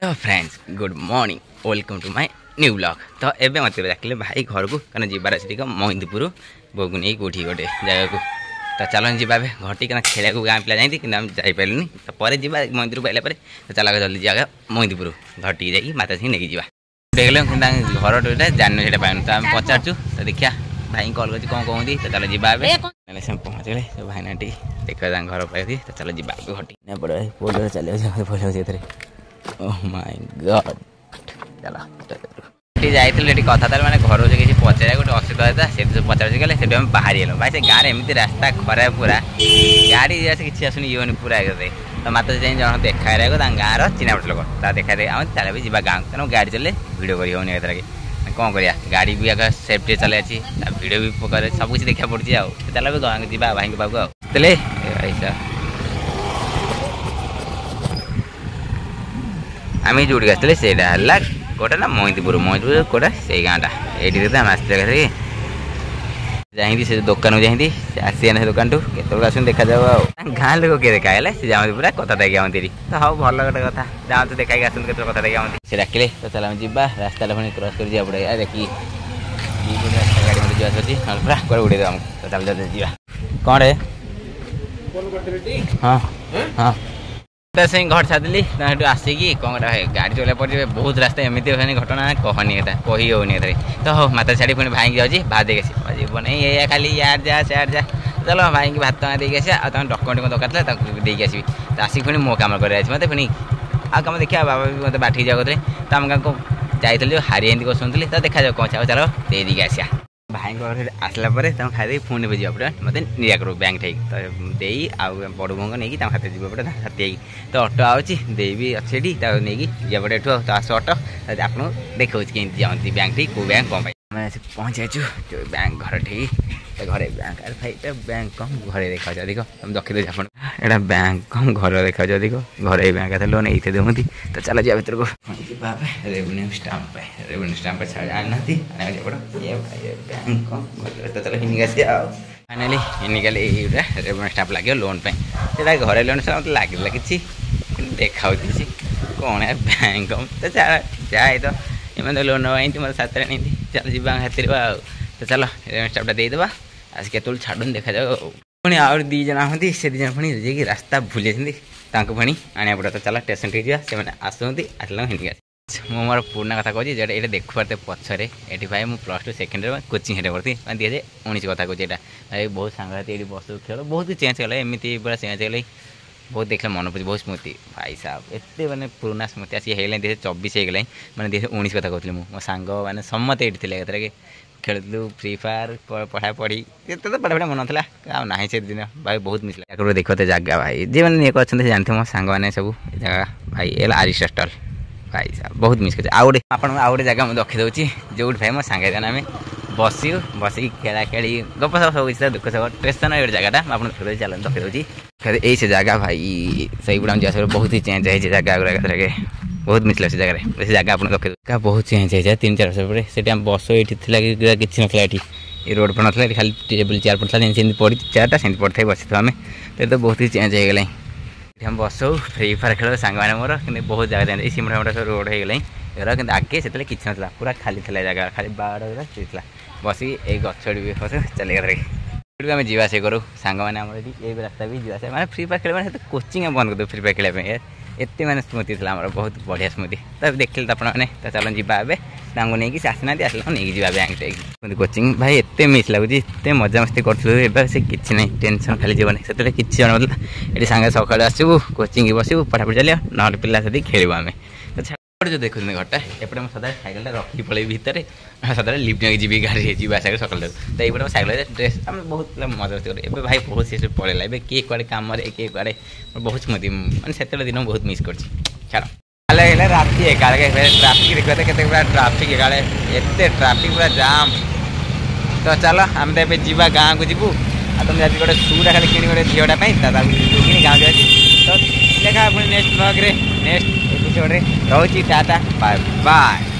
Hello friends good morning welcome to my new blog. तो एबे मत डाकिले भाई घर को कहना जीवार अच्छे महिंदीपुर बो को नहीं कौटी गोटे जगह को। तो चलो जीवा घर टी खेला गाँव पिला जाती कि जापारूनी तो पर जी महिंदीपुर पाइला तो चल जल्दी जागा महिंदीपुर घर टी जा माता सी नहीं जावा घर टोटा जान से पाऊँ तो आम पचारचु तो देखिया भाई कल कर कौन कहती तो चलो जी पहुँच गए भाईना टी देख घर पाई तो चलो जी घर टी पड़े चलिए ओह माय गॉड चलो जाइए कथा मैंने घर से किसी पचार गोटे असुविधा होता से पचार गले से बाहर गल भाई से गाँव एमती रास्ता खराब पूरा गाड़ी किसी आसुनी ये पूरा तो माता जन देखा गाँव चिन्ह लोक देखा चल भी जा गाँव तेना गाड़ी चले भिड कर कौन करा गाड़ी भी आगे सेफ्टी चले भिड भी सब कुछ देखा पड़ी चल भी गाँव जी भाई पाक चले आम जो आसते से गोटे ना महिंदीपुर कोटा से गाँटा ये आम आसते जाती से दुकान को जाती आसी से दुकान टू के आस देखा जाओ गाँ लोग किए देखा सी जाती पूरा कथा देखी आमती तो हाँ भल गोटे कथा जाते देखा आस कथा देखी आमती से डाकिले तो चल जा रास्ता पुणी क्रस कर जा पड़े देखिए गाड़ी मत जावा पूरा कड़े उड़े आमको तो चल जा कौन रे हाँ हाँ से घर छादी आसिकी कौन गाड़ी चला पड़े बहुत रास्ता एमती घटना कहनी कही होनी तो हो माता छाड़ी पुणी भाई जाऊँगी भात देखी जीवन ये खाली यार जा सियार जा चलो भाई की भात देकी आसा डकुमेंट कौन दरकार था देकी आसबि तो आसिक पुणी मो कम कर मत पुणी आ कम देखा बाबा भी मतलब बाठी जाओ तो आम गाँव को जाइए हारी एमती शुणुली तो देखा जाओ कौन चलो दे दी आसा भाई घर आसला तुम खाई पुणी भी जावा पड़े मत निया करो बैंक ठेक तो दे बड़ भंग नहीं हाथ जी पड़े हाथी तो अटो आँच दे भी अच्छे नहीं जा पड़े तो आस अटो आपको देखा कि जाती बैंक ठीक कौ बैंक कौन आम पहुँच जाइए जो बैंक घर ठीक घर बैंक भाई बैंक कम घर देखा अधिक तुम देखी दे आप बैंक कम घर देखा अधिक घर बैंक लोन ये देखती तो चलो जा भर को रेवेन्यू स्टाम्प आना ये बैंक कम घर तो चलो हिनिक आसी फाइनाली हिनिकाली रेवेन्यू स्टाम्प लगे लोन पे घर लोन से मतलब लगे कि देखा कौन है बैंक कम तो जाए तो इमान लोन नई मतलब सात नहीं चल जी हाथी तो चलो रेवेन्यू स्टाम्पटा देदेबा आज के छाड़ून देखा जाओ पुणी आउ दी जन आती से दी जन पुणी जी रास्ता भूली पुणी आने पड़ा तो चलो स्टेशन ठीक जा से आसती आसला हिंदी मु मोर पुराना कथा कहूँ जो ये देखु पारे पछरे ये भाई मुझे +2 सेकेंड कोचिंग हेटे पढ़ती 2019 कथा कहूँ यहाँ भाई बहुत सांगती ये बस खेल बहुत चेंज गला एमती पूरा चेंज गला बहुत देखला मन पड़े बहुत स्मृति भाई साहब एत मैंने पुराना स्मृति आसी है 2024 होगा मैंने 2019 कथा कहूँ मो सांग मैंने समस्त ये थे खेलु फ्री फायर पढ़ा पढ़ी तो पढ़ा मन ना ना से दिन भाई बहुत मिस लगे देखते जगह भाई जी मैंने अच्छा जानते मो सांग मैंने सब जगह भाई एल आरिस्टल भाई साहब बहुत मिस कर आउ गोटे जगह मुझे रखी दूसरी जो भाई मो सांगे आम बसू बसिक खेला खेली गप सब सब किसी दुख सब स्टेशन ये जगहटा मुझे चल रखी दूसरी यही से जगह भाई सही गुड़ा जा बहुत ही चेंज है जगह गुड़ा बहुत मिस लगे जगह से जगह आप रखे बहुत चेंज है 3-4 वर्ष पर से बस ये किसी ना ये रोड पर ना खाली टेबल चेयर पड़ता पड़ी चेयरटा से पड़ता बस आम तो बहुत ही चेंज हो गला हम बसो फ्री फायर खेल सांग मोर कि बहुत जगह सिमरा सब रोड हो गला कि आगे से किसी ना पूरा खाली था जगह खाली बाड़ बस ये गच भी फस चल आम जावास करूँ सांग मैंने ये रास्ता भी जावास मैंने फ्री फायर खेल मैंने कोचिंग बंद कर दो फ्री फायर खेल एत मैंने स्मृति था बहुत बढ़िया स्मृति तो देखिले तो आपने तो चलो जी नहीं आसना आसला नहीं जा बैंक कोचिंग भाई एत मिस लगुच एत मजा मस्ती करूँ से किसी ना टेंशन खाली जीवन से किसी मतलब ये सांगे सका आसबू कोचिंग बसबू पढ़ापढ़ी चलिए ना पिला साथी खेलू आम तो जो देखुन घरटा एपटे मुझे सदा सैकेल रखी पड़े भितर सदा लिफ्ट नहीं जी गाड़ी जी आसा सकाल तो ये सैकेल ड्रेस आम बहुत मजा मस्ती करें भाई बहुत सी पड़ेगा ए किए कड़े कम किए कड़े बहुत स्मृति मैंने से दिन बहुत मिस कर छाड़ राति 11 ट्राफिक देखते पूरा ट्राफिक 11 एत ट्राफिक पूरा जाम तो चलो आम तो ये जा गाँव को जीवु तुम जब गोटे शूटा खाली कि गोटे झीटा कि गाँव जाए तो देखा पुणी नेक्स्ट ब्लॉग रे नेक्स्ट एपिसोड रे रोची टाटा बाय बाय।